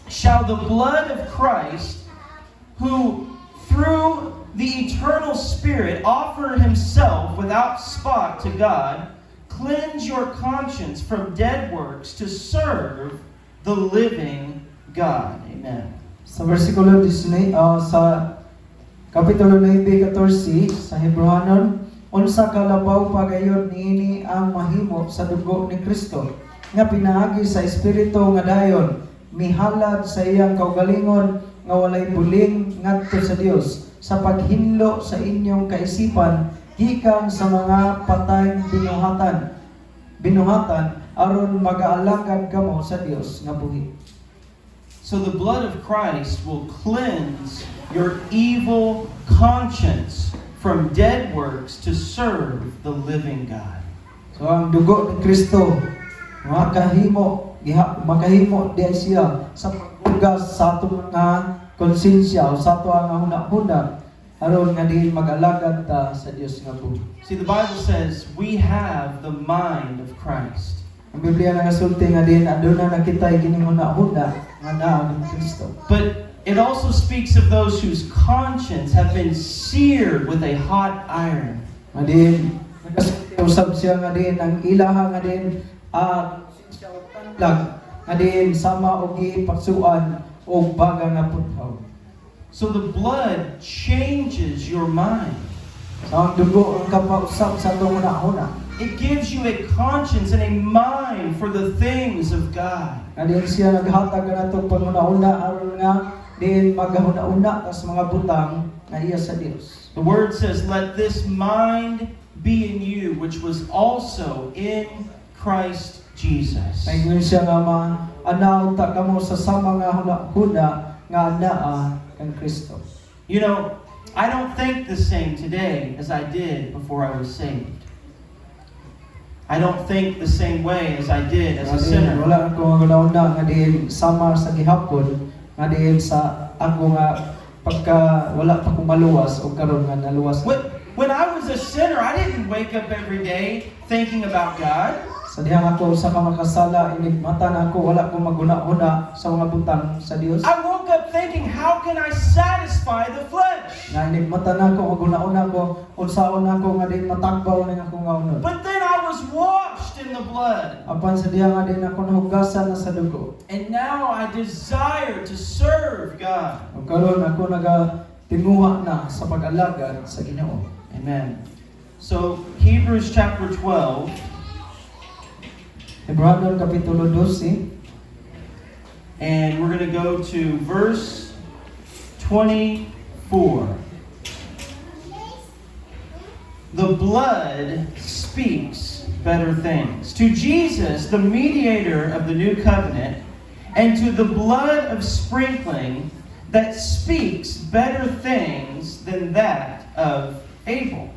shall the blood of Christ, who through the eternal Spirit offered himself without spot to God, cleanse your conscience from dead works to serve the living God. Amen. Sa versikulo 19, sa Kapitulo 9:14 sa Hebrewanon, unsa kalabaw pagayon niini ang mahimo sa dugo ni Kristo nga pinaagi sa espiritu nga dayon mihalad sa iyang kaugalingon nga walay buling ngadto sa Dios sa paghinlo sa inyong kaisipan gikan sa mga patayng binuhatan aron mag-aalagad kamo sa Dios nga buhi. So the blood of Christ will cleanse your evil conscience from dead works to serve the living God. So ang dugo ni Kristo makahimo di siya sa paghugas sa atong mga konsensya o sa ato ang hunahuna aron nga di mag-alagad ta sa Dios nga buhi. See, the Bible says we have the mind of Christ. Ang Biblia nagasulti nga din aduna nakitay kining hunahuna nga naa ni Kristo. But it also speaks of those whose conscience have been seared with a hot iron. Nga din nagasulti usab siya nga din ang ilaha nga din nga din sama og gipaksuan og baga nga puthaw. So the blood changes your mind. Sa ang dugo ang kapausap sa atong hunahuna. It gives you a conscience and a mind for the things of God. Kadin siya naghatag na itong pangunahuna aron nga din maghuna-una sa mga butang na iya sa Dios. The word says, "Let this mind be in you, which was also in Christ Jesus." Mayroon siya nga anaw ta kamo sa sama nga huna nga anaa kang Kristo. You know, I don't think the same today as I did before I was saved. I don't think the same way as I did as a sinner. Wala ako nga nga din sama sa gihapon nga din sa ako nga pagka wala pa ko maluwas o karon nga naluwas. When I was a sinner, I didn't wake up every day thinking about God. Sa dihang ako sa kamakasala inigmatan ako wala ko maguna-una sa mga butang sa Dios. I woke up thinking, how can I satisfy the flesh? Nga inigmatan ako maguna-una ko unsaon ako nga din matagbaw ning akong ngaunod. But then I was washed in the blood. Apan sa diha nga din ako nahugasan na sa dugo. And now I desire to serve God. O karon ako nagatinguha na sa pag-alagad sa Ginoo. Amen. So, Hebrews chapter 12. Hebrewanon kapitulo 12. And we're going to go to verse 24. The blood speaks better things. To Jesus, the mediator of the new covenant, and to the blood of sprinkling that speaks better things than that of Abel.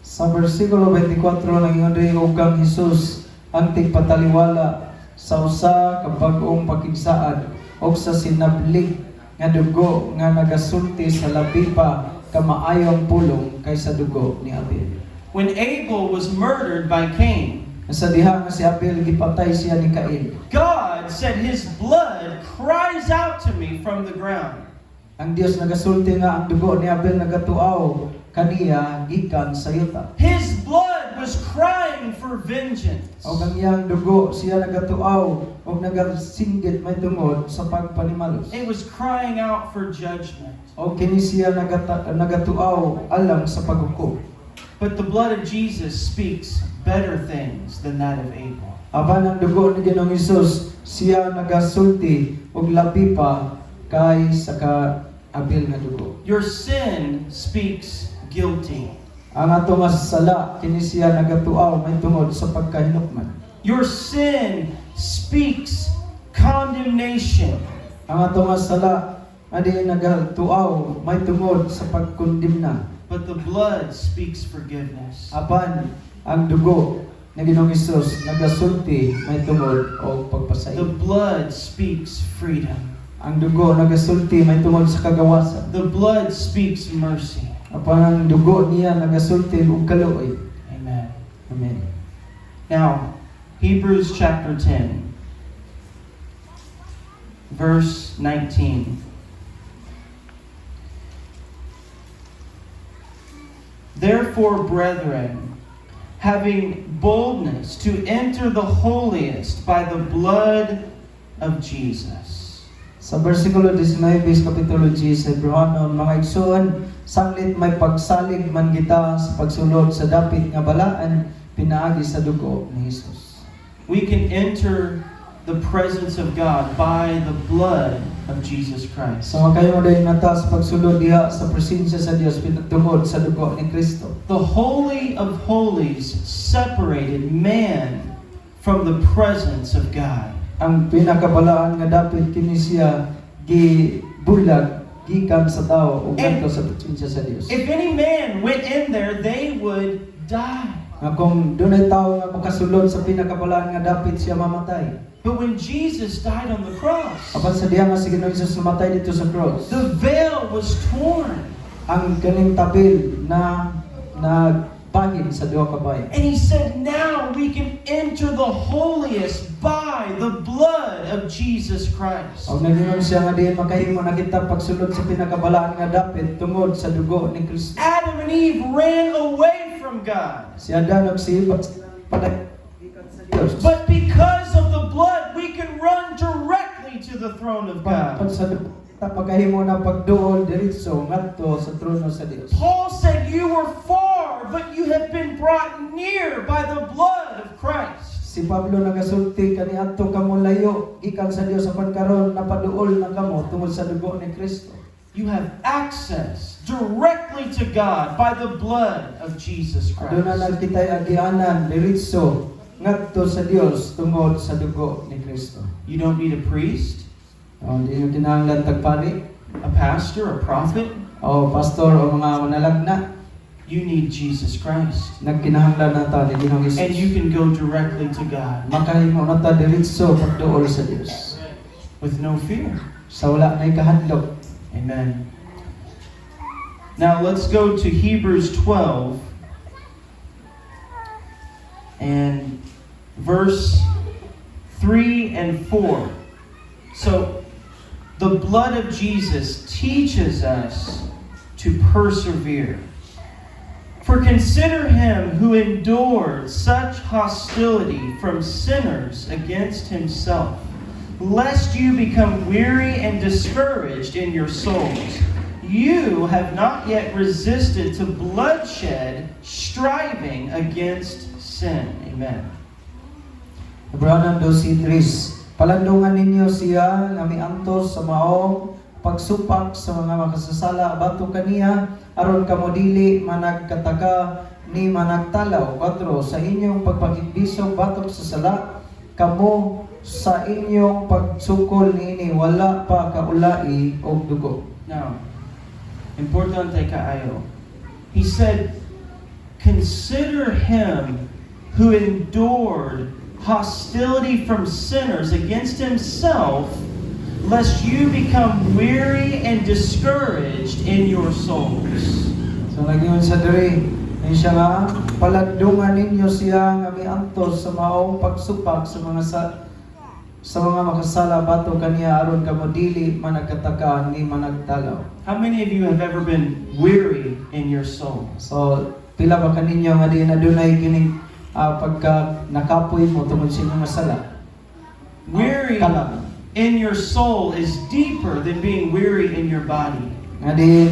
Sa versikulo 24 ng ingon rin ugang Hesus ang tigpataliwala sa usa ka bag-ong pakigsaad o sa sinablig nga dugo nga nagasulti sa labi pa ka maayong pulong kaysa dugo ni Abel. When Abel was murdered by Cain, Sa diha nga si Abel gipatay siya ni Cain. God said his blood cries out to me from the ground. Ang Dios nagasulti nga ang dugo ni Abel nagatuaw kaniya gikan sa yuta. His blood was crying for vengeance. O ang iyang dugo siya nagatuaw o nagasinggit may tungod sa pagpanimalos. It was crying out for judgment. O kini siya nagatuaw alang sa paghukom. But the blood of Jesus speaks better things than that of Abel. Aban ang dugo ni Ginoong Hesus siya nagasulti og labi pa kay sa ka Abel nga dugo. Your sin speaks guilty. Ang ato nga sala kini siya nagatuaw may tungod sa pagkahinukman. Your sin speaks condemnation. Ang ato nga sala adi nagatuaw may tungod sa pagkondemna. But the blood speaks forgiveness. Apan ang dugo ni Ginoong Hesus nagasulti may tungod og pagpasaylo. The blood speaks freedom. Ang dugo nagasulti may tungod sa kagawasan. The blood speaks mercy. Apan ang dugo niya nagasulti og kaluoy. Amen. Amen. Now, Hebrews chapter 10, verse 19. Therefore, brethren, having boldness to enter the holiest by the blood of Jesus. Sa versikulo 19, kapitulo 10 sa Hebrehanon, mga igsoon, sanglit may pagsalig man kita sa pagsulod sa dapit nga balaan pinaagi sa dugo ni Hesus. We can enter the presence of God by the blood of Jesus Christ. Sa makayo dahil nata sa pagsulod diha sa presensya sa Dios pinatungod sa dugo ni Kristo. The Holy of Holies separated man from the presence of God. Ang pinakabalaan nga dapit kini siya gibulag gikan sa tao ug ngadto sa presensya sa Dios. If any man went in there, they would die. Nga kung dunay tawo nga makasulod sa pinakabalaan nga dapit siya mamatay. But when Jesus died on the cross, Apan sa diha nga si Ginoong Hesus namatay dito sa cross, the veil was torn. ang kaning tabil na bahid sa duha ka bahin. And he said, now we can enter the holiest by the blood of Jesus Christ. Og nagingon siya nga diin makahimo na kita pagsulod sa pinakabalaan nga dapit tungod sa dugo ni Kristo. Adam and Eve ran away from God. Si Adan ug si Eva paday gikan sa Dios. But because of the blood, we can run directly to the throne of Pag God. sa ta makahimo na pagduol diretso ngadto sa trono sa Dios. Paul said, you were far, but you have been brought near by the blood of Christ. Si Pablo nagasulti kaniadto kamo layo gikan sa Dios apan karon napaduol na kamo tungod sa dugo ni Kristo. You have access directly to God by the blood of Jesus Aduna Christ. na kitay agianan diretso ngadto sa Dios tungod sa dugo ni Kristo. You don't need a priest, Di nyo kinahanglan tagpari a pastor, a prophet. o pastor o mga manalagna. You need Jesus Christ. Nagkinahanglan na ta ni Ginoong And you Hesus. can go directly to God Makahimo na ta diretso pagduol sa Dios. with no fear. Sa wala na ikahadlok. Amen. Now let's go to Hebrews 12 and verse 3 and 4. So, the blood of Jesus teaches us to persevere. For consider him who endured such hostility from sinners against himself, lest you become weary and discouraged in your souls. You have not yet resisted to bloodshed, striving against sin. Amen. Hebrehanon 12:3. Palandungan ninyo siya nga miantos sa maong pagsupak sa mga makasasala bato kaniya aron kamo dili managkataka ni managtalaw. 4. Sa inyong pagpakibisog batok sa sala kamo sa inyong pagsukol niini wala pa kaulai og dugo. Now, importante kaayo. He said, consider him who endured hostility from sinners against himself, lest you become weary and discouraged in your souls. So nagyon sa diri, ay siya nga palandungan ninyo siya nga miantos sa maong pagsupak sa mga makasala bato kaniya aron kamo dili managkataka ni managtalaw. How many of you have ever been weary in your soul? So pila ba kaninyo nga di na dunay kining pagka nakapoy mo tungod sa inyong sala? Weary Kalag. in your soul is deeper than being weary in your body. Nga din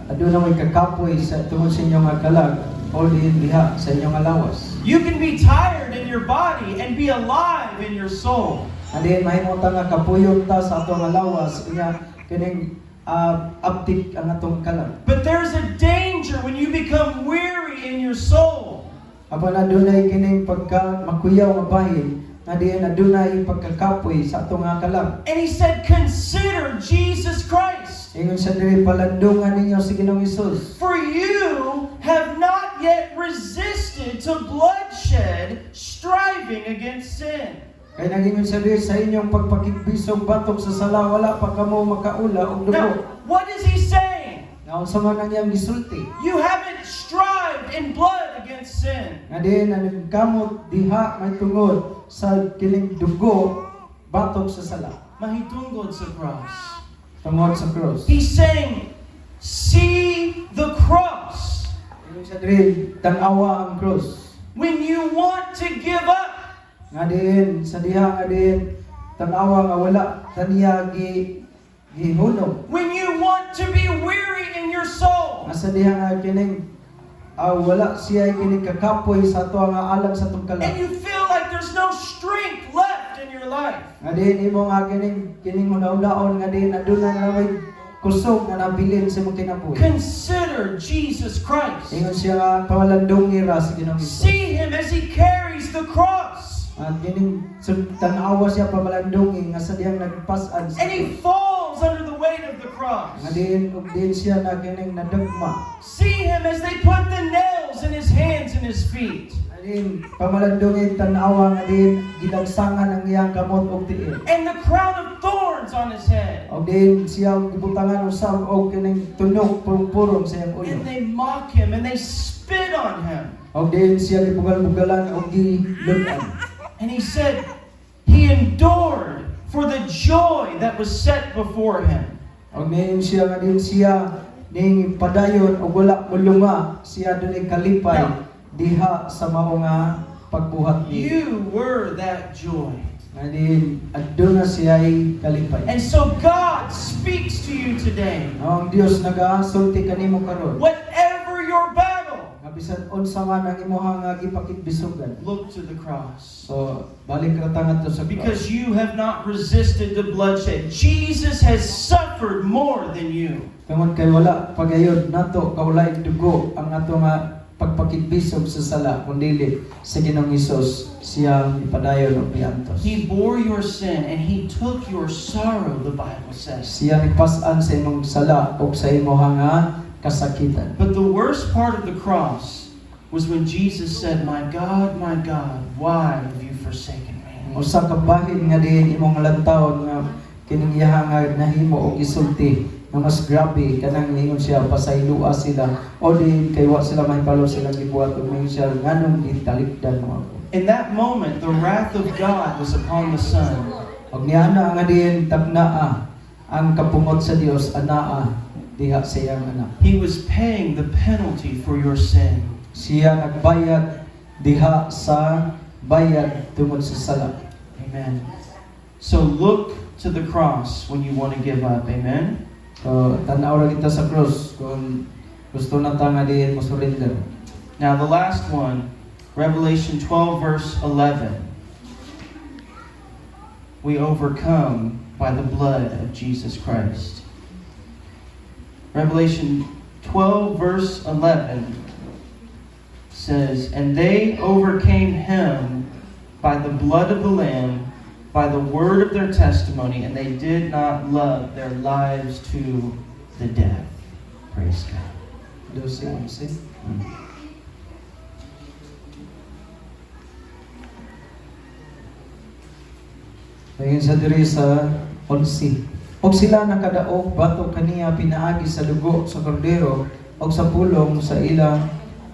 aduna may kakapoy sa tungod sa inyong kalag o din diha sa inyong lawas. You can be tired in your body and be alive in your soul. Nga din mahimutang nga kapuyon ta sa atong lawas kanya kining uptick ang atong kalag. But there's a danger when you become weary in your soul. Apan adunay kining pagka makuyaw nga bahin nga diyan adunay pagkakapoy sa atong kalag. And he said, consider Jesus Christ. Ingon sa diri palandungan ninyo si Ginoong Hesus. For you have not yet resisted to bloodshed, striving against sin. Kay nagingon sa diri sa inyong pagpakigbisog batok sa sala wala pa kamo makaula og dugo. Now, what is he saying? Nga unsa man ang iyang gisulti. You haven't strived in blood against sin. Nga din nagkamot diha may tungod sa kining dugo batok sa sala. Mahitungod sa cross. Tungod sa cross. He's saying, see the cross. Ingon sa diri tan-awa ang cross. When you want to give up, Nga din sa diha nga din tan-awa nga wala taniya gihunom. when you want to be weary in your soul, Nga sa diha nga kining wala siya kining kakapoy sa ato nga alam sa atong and kalag. you feel like there's no strength left in your life. Nga din imo nga kining hunaw-hunaon nga din aduna na may kusog nga nabilin sa imong kinabuhi. Consider Jesus Christ. Ingon siya nga pawalandong ra sa Ginoong Hesus. See him as he carries the cross. At kining tan-awa siya pawalandong nga sa diyang nagpas-an sa And he falls under the weight of the cross. nga din ug din siya na kining nadagma. See him as they put the nails in his hands and his feet. Din pamalandong tan-awa nga din gidagsangan ang iyang kamot ug tiil. And the crown of thorns on his head. Og din siya gibutangan usab og kining tunok purong-purong sa iyang ulo. And they mock him and they spit on him. Og din siya gibugal-bugalan og gilunan. And he said, he endured for the joy that was set before him. Og ngayon siya nga din siya ning padayon og wala mulunga siya dunay kalipay diha sa mao nga pagbuhat niya. You were that joy. Nga din aduna siya ay kalipay. And so God speaks to you today. Ang Dios nagasulti kanimo karon. Whatever your battle, Nga bisan unsa man ang imong nga gipakitbisugan. look to the cross. So balik ra ta ngadto sa cross. Because you have not resisted the bloodshed. Jesus has suffered more than you. Tungod kay wala pagayod nato kaulay dugo ang ato nga pagpakigbisog sa sala kundi sa Ginoong Hesus siyang ipadayon og miantos. He bore your sin and he took your sorrow, the Bible says. Siya nagpas-an sa imong sala ug sa imong nga kasakitan. But the worst part of the cross was when Jesus said, my God, why have you forsaken me? Usa ka bahin nga din imong lantawon nga kining iya nga nahimo og isulti nga mas grabe kanang ingon siya pasaylua sila o di kay wa sila mahibalo sila gibuhat og may siya nganong gitalikdan mo ako. In that moment, the wrath of God was upon the Son. Og niana nga din tagnaa ang kapungot sa Dios anaa diha sa iyang anak. He was paying the penalty for your sin. Siya nagbayad diha sa bayad tungod sa sala. Amen. So look to the cross when you want to give up. Amen. So tan-aw ra kita sa cross kung gusto na ta nga diin mo surrender. Now the last one, Revelation 12 verse 11. we overcome by the blood of Jesus Christ. Revelation 12 verse 11 says, "And they overcame him by the blood of the Lamb, by the word of their testimony, and they did not love their lives to the death." Praise God. 12:11. Ngayon sa diri sa 11. Og sila nakadaog bato kaniya pinaagi sa dugo sa kordero og sa pulong sa ilang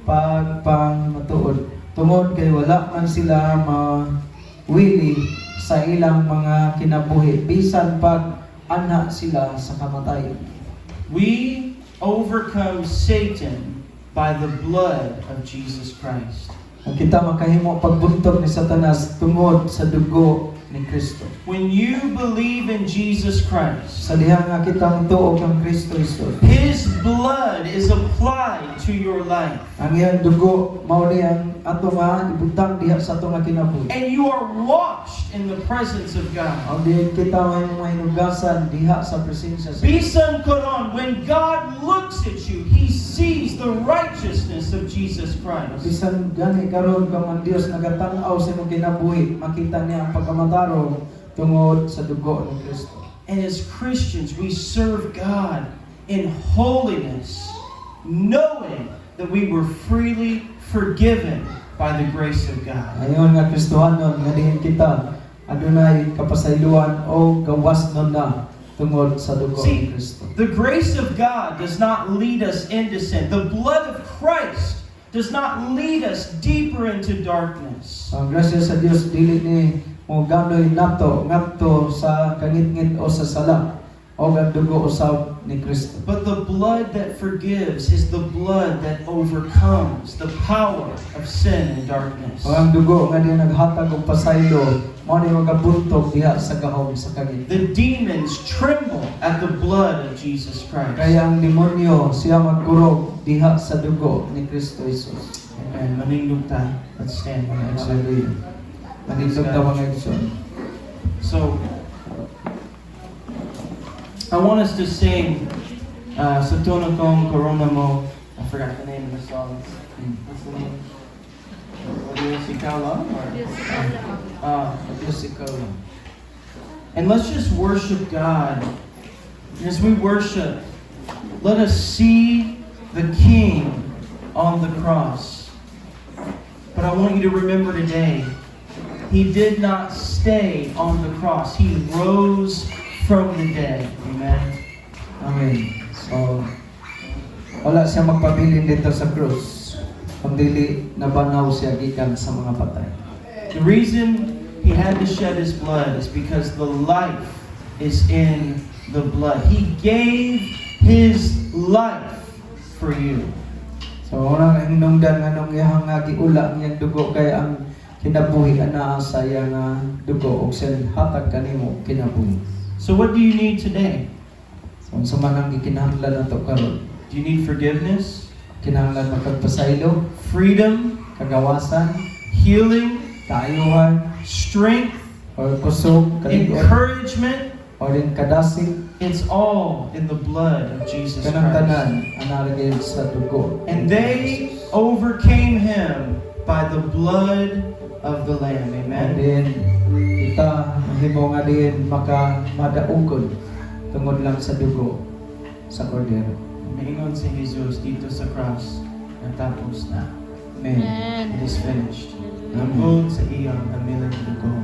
pagpangmatuod. Tungod kay wala man sila mawili sa ilang mga kinabuhi bisan pag anha sila sa kamatayon. We overcome Satan by the blood of Jesus Christ. Ang kita makahimo pagbuntog ni Satanas tungod sa dugo ni Kristo. When you believe in Jesus Christ, Sa diha nga kitang tuog ng Kristo Hesus, His blood is applied to your life. ang iyang dugo mao ni ang ato nga ibutang diha sa ato nga kinabuhi. And you are washed in the presence of God. Ang diha kita may mahinugasan diha sa presensya sa Bisan koron, when God looks at you, He sees the righteousness of Jesus Christ. bisan gani karon kang ang Dios nagatanaw sa imong kinabuhi, makita niya ang pagkamatarong tungod sa dugo ni Kristo. And as Christians, we serve God in holiness, knowing that we were freely forgiven by the grace of God. Ayon nga Kristohanon nga diin kita adunay kapasayloan o gawasnon na tungod sa dugo See, ni Kristo. the grace of God does not lead us into sin. The blood of Christ does not lead us deeper into darkness. Ang grasya sa Dios dili ni mo ganoy nato ngadto sa kangit-ngit o sa sala o ang dugo usab ni Kristo. But the blood that forgives is the blood that overcomes the power of sin and darkness. O ang dugo nga di naghatag og pasaylo mao ni magabuntog diha sa gahom sa kangit. The demons tremble at the blood of Jesus Christ. Kaya ang demonyo siya magkurog diha sa dugo ni Kristo Jesus. Amen. Maningnog ta. Let's stand. Hallelujah. Manindog ta mga igsoon. So, I want us to sing Sa Tono Kong Corona Mo. I forgot the name of the song. What's the name? What is it? Ikaw lang? Diyos ikaw lang. And let's just worship God. As we worship, let us see the King on the cross. But I want you to remember today, He did not stay on the cross. He rose from the dead. Amen. Amen. So, wala siya magpabilin dito sa krus. Kundi nabanaw siya gikan sa mga patay. The reason He had to shed His blood is because the life is in the blood. He gave His life for you. So, unang hinungdan nga nung iyang nga giula niyang dugo kay ang kinabuhi ana sa iyang dugo ug siya hatag kanimo kinabuhi. So what do you need today? So, unsa man ang gikinahanglan nato karon? Do you need forgiveness, Kinahanglan makagpasaylo, freedom, kagawasan, healing, kaayuhan, strength, o kusog, kalig-on, encouragement? o rin kadasig, It's all in the blood of Jesus kanang Christ. tanan analagay sa dugo. And they overcame Him by the blood of the Lamb. And Amen. then, kita mahimo nga din madaugod tungod lang sa dugo sa kordero. Maingon si Jesus dito sa cross, natapos na. Amen. It is finished. Nangod sa iyang amilang dugo.